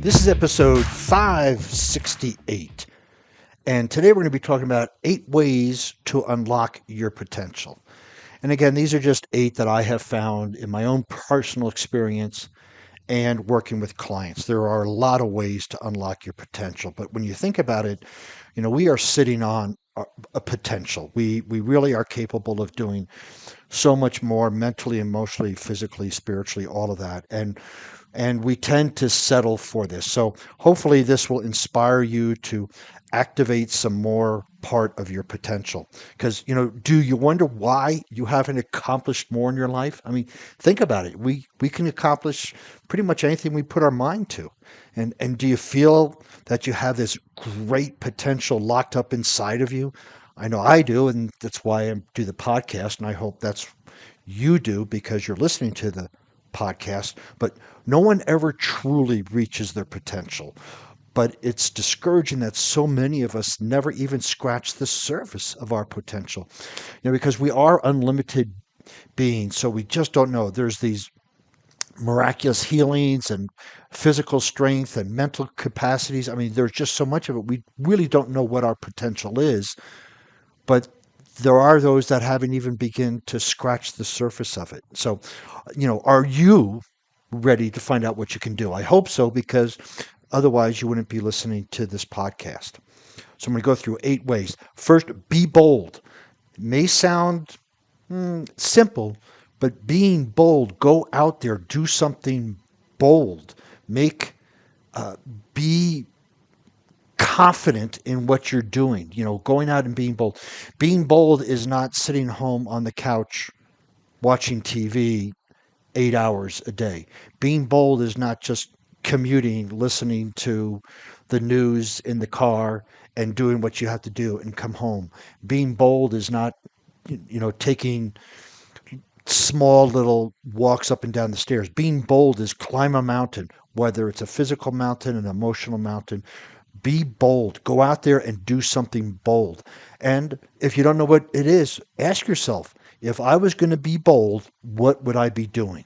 This is episode 568. And today we're going to be talking about 8 ways to unlock your potential. And again, these are just 8 that I have found in my own personal experience and working with clients. There are a lot of ways to unlock your potential. But when you think about it, we are sitting on a potential. We really are capable of doing so much more mentally, emotionally, physically, spiritually, all of that. And we tend to settle for this. So hopefully this will inspire you to activate some more part of your potential. Because, do you wonder why you haven't accomplished more in your life? I mean, think about it. We can accomplish pretty much anything we put our mind to. And do you feel that you have this great potential locked up inside of you? I know I do, and that's why I do the podcast, and I hope that's you do because you're listening to the podcast. But no one ever truly reaches their potential. But it's discouraging that so many of us never even scratch the surface of our potential. Because we are unlimited beings, so we just don't know. There's these miraculous healings and physical strength and mental capacities. I mean, there's just so much of it. We really don't know what our potential is, but there are those that haven't even begun to scratch the surface of it. So, are you ready to find out what you can do? I hope so, because otherwise you wouldn't be listening to this podcast. So I'm going to go through 8 ways. First, be bold. It may sound simple, but being bold, go out there, do something bold. Be confident in what you're doing, going out and being bold. Being bold is not sitting home on the couch watching TV 8 hours a day. Being bold is not just commuting, listening to the news in the car and doing what you have to do and come home. Being bold is not, taking small little walks up and down the stairs. Being bold is climb a mountain, whether it's a physical mountain, an emotional mountain. Be bold. Go out there and do something bold. And if you don't know what it is, ask yourself, if I was going to be bold, what would I be doing?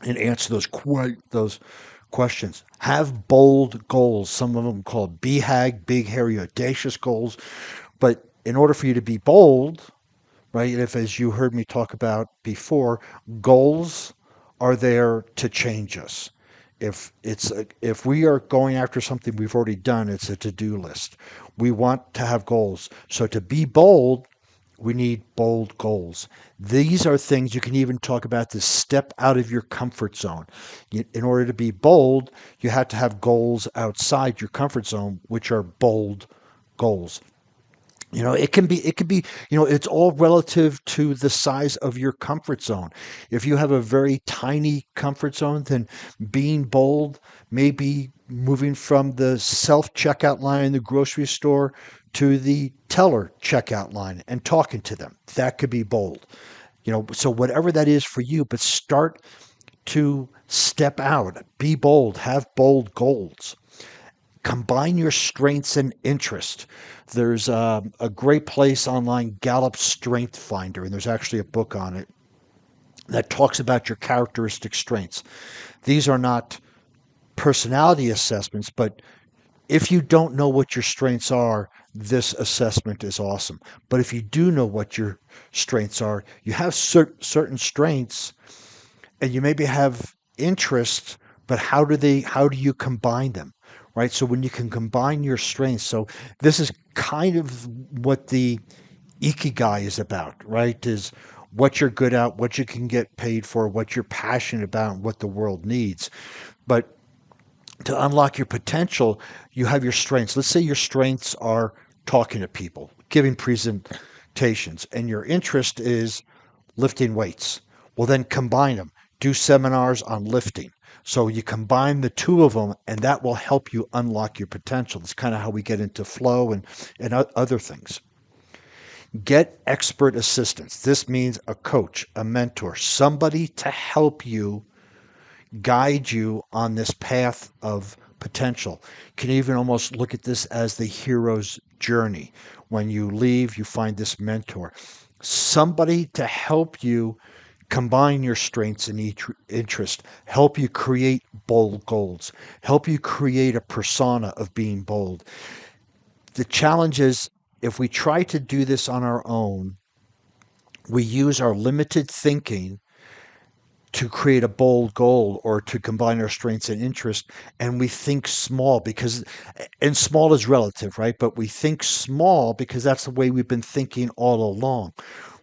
And answer those questions. Have bold goals. Some of them called BHAG, big, hairy, audacious goals. But in order for you to be bold, right, if as you heard me talk about before, goals are there to change us. If we are going after something we've already done, it's a to-do list. We want to have goals. So to be bold, we need bold goals. These are things you can even talk about to step out of your comfort zone. In order to be bold, you have to have goals outside your comfort zone, which are bold goals. It's all relative to the size of your comfort zone. If you have a very tiny comfort zone, then being bold may be moving from the self checkout line in the grocery store to the teller checkout line and talking to them. That could be bold. So whatever that is for you, but start to step out, be bold, have bold goals. Combine your strengths and interests. There's a great place online, Gallup Strength Finder, and there's actually a book on it that talks about your characteristic strengths. These are not personality assessments, but if you don't know what your strengths are, this assessment is awesome. But if you do know what your strengths are, you have certain strengths, and you maybe have interests, but how do you combine them? Right? So when you can combine your strengths, so this is kind of what the ikigai is about, right? Is what you're good at, what you can get paid for, what you're passionate about, and what the world needs. But to unlock your potential, you have your strengths. Let's say your strengths are talking to people, giving presentations, and your interest is lifting weights. Well, then combine them. Do seminars on lifting. So you combine the two of them, and that will help you unlock your potential. It's kind of how we get into flow and other things. Get expert assistance. This means a coach, a mentor, somebody to help you, guide you on this path of potential. You can even almost look at this as the hero's journey. When you leave, you find this mentor, somebody to help you combine your strengths and each interest, help you create bold goals, help you create a persona of being bold. The challenge is if we try to do this on our own, we use our limited thinking to create a bold goal or to combine our strengths and interests, and we think small because, and small is relative, right? But we think small because that's the way we've been thinking all along.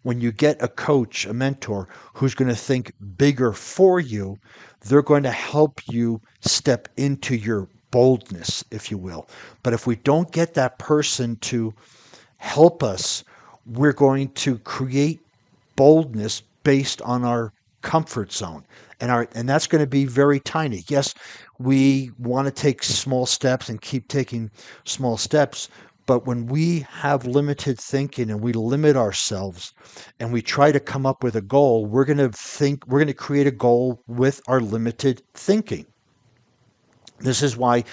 When you get a coach, a mentor who's going to think bigger for you, they're going to help you step into your boldness, if you will. But if we don't get that person to help us, we're going to create boldness based on our comfort zone, and that's going to be very tiny. Yes, we want to take small steps and keep taking small steps, but when we have limited thinking and we limit ourselves and we try to come up with a goal, we're going to create a goal with our limited thinking. This is why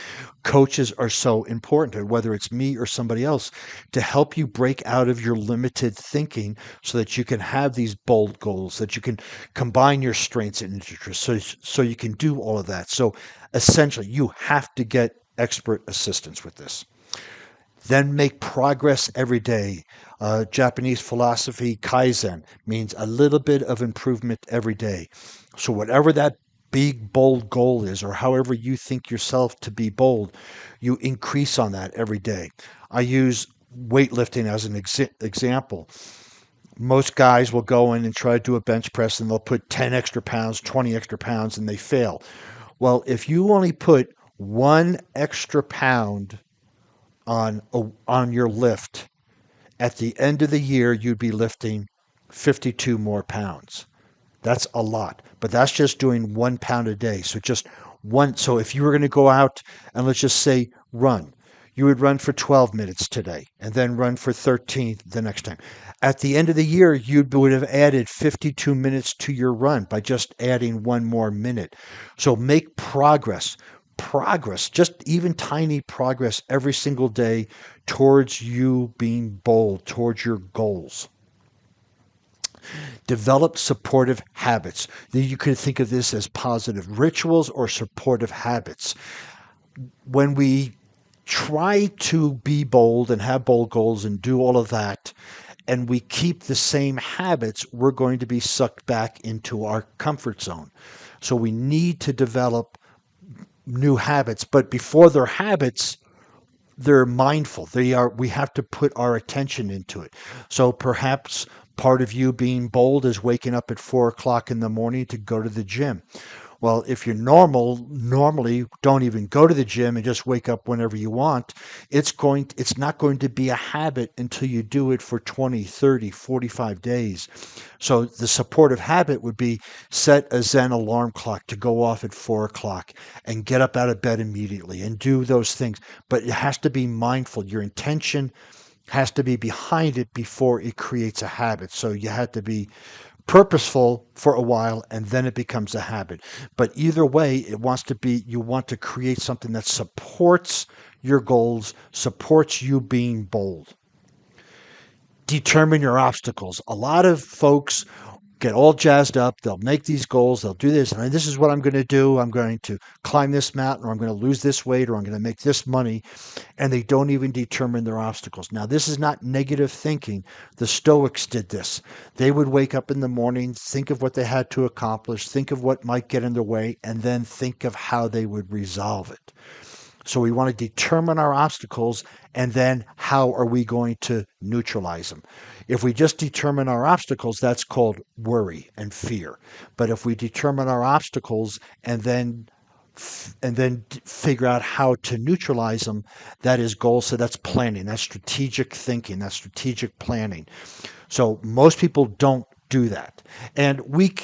coaches are so important, and whether it's me or somebody else, to help you break out of your limited thinking so that you can have these bold goals, that you can combine your strengths and interests, so you can do all of that. So essentially, you have to get expert assistance with this. Then make progress every day. Japanese philosophy, Kaizen, means a little bit of improvement every day. So, whatever that big, bold goal is, or however you think yourself to be bold, you increase on that every day. I use weightlifting as an example. Most guys will go in and try to do a bench press and they'll put 10 extra pounds, 20 extra pounds, and they fail. Well, if you only put one extra pound on your lift, at the end of the year, you'd be lifting 52 more pounds. That's a lot, but that's just doing 1 pound a day. So just one. So if you were going to go out and let's just say run, you would run for 12 minutes today and then run for 13 the next time. At the end of the year, you would have added 52 minutes to your run by just adding one more minute. So make progress, just even tiny progress every single day towards you being bold, towards your goals. Develop supportive habits. You could think of this as positive rituals or supportive habits. When we try to be bold and have bold goals and do all of that, and we keep the same habits, we're going to be sucked back into our comfort zone. So we need to develop new habits, but before they're habits, they're mindful. We have to put our attention into it. So perhaps part of you being bold is waking up at 4 o'clock in the morning to go to the gym. Well, if you're normally don't even go to the gym and just wake up whenever you want, it's not going to be a habit until you do it for 20, 30, 45 days. So the supportive habit would be set a Zen alarm clock to go off at 4 o'clock and get up out of bed immediately and do those things. But it has to be mindful. Your intention has to be behind it before it creates a habit. So you have to be purposeful for a while and then it becomes a habit. But either way, you want to create something that supports your goals, supports you being bold. Determine your obstacles. A lot of folks get all jazzed up. They'll make these goals. They'll do this. And this is what I'm going to do. I'm going to climb this mountain, or I'm going to lose this weight, or I'm going to make this money. And they don't even determine their obstacles. Now, this is not negative thinking. The Stoics did this. They would wake up in the morning, think of what they had to accomplish, think of what might get in their way, and then think of how they would resolve it. So we want to determine our obstacles and then how are we going to neutralize them. If we just determine our obstacles, that's called worry and fear. But if we determine our obstacles and then figure out how to neutralize them, that is goal. So that's planning, that's strategic thinking, that's strategic planning. So most people don't do that. And we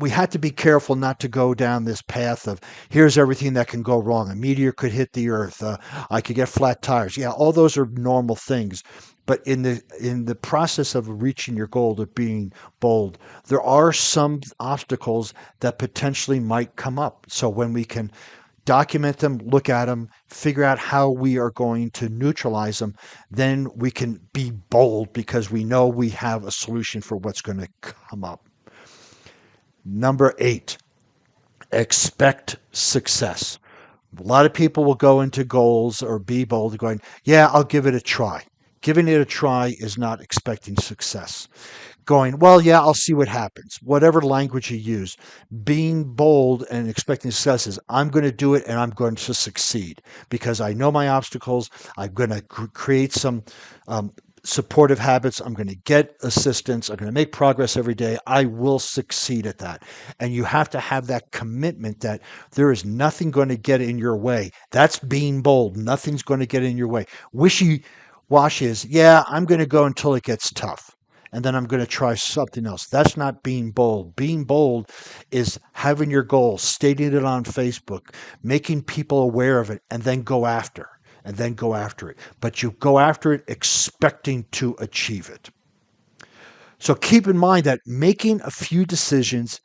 had to be careful not to go down this path of here's everything that can go wrong. A meteor could hit the earth. I could get flat tires. Yeah, all those are normal things. But in the process of reaching your goal of being bold, there are some obstacles that potentially might come up. So when we can document them, look at them, figure out how we are going to neutralize them, then we can be bold because we know we have a solution for what's going to come up. Number 8, expect success. A lot of people will go into goals or be bold going, yeah, I'll give it a try. Giving it a try is not expecting success. Going, well, yeah, I'll see what happens. Whatever language you use, being bold and expecting success is I'm going to do it and I'm going to succeed because I know my obstacles. I'm going to create some um, supportive habits. I'm going to get assistance. I'm going to make progress every day. I will succeed at that. And you have to have that commitment that there is nothing going to get in your way. That's being bold. Nothing's going to get in your way. Wishy washy is, yeah, I'm going to go until it gets tough and then I'm going to try something else. That's not being bold. Being bold is having your goal, stating it on Facebook, making people aware of it, and then go after. And then go after it. But you go after it expecting to achieve it. So keep in mind that making a few decisions,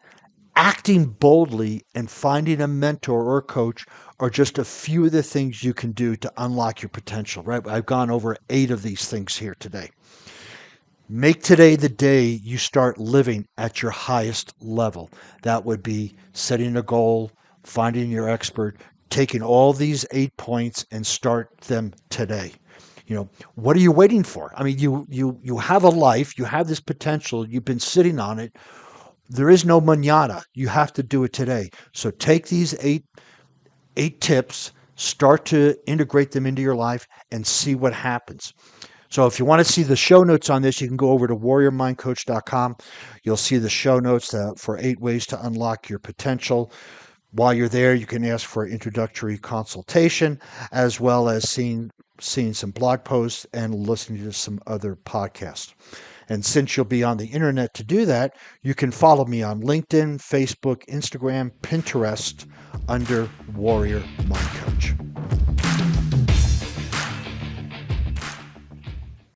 acting boldly, and finding a mentor or a coach are just a few of the things you can do to unlock your potential, right? I've gone over 8 of these things here today. Make today the day you start living at your highest level. That would be setting a goal, finding your expert, taking all these 8 points and start them today. What are you waiting for? I mean, you have a life, you have this potential, you've been sitting on it. There is no mañana. You have to do it today. So take these eight tips, start to integrate them into your life and see what happens. So if you want to see the show notes on this, you can go over to warriormindcoach.com. You'll see the show notes for 8 ways to unlock your potential. While you're there, you can ask for an introductory consultation, as well as seeing some blog posts and listening to some other podcasts. And since you'll be on the internet to do that, you can follow me on LinkedIn, Facebook, Instagram, Pinterest under Warrior Mind Coach.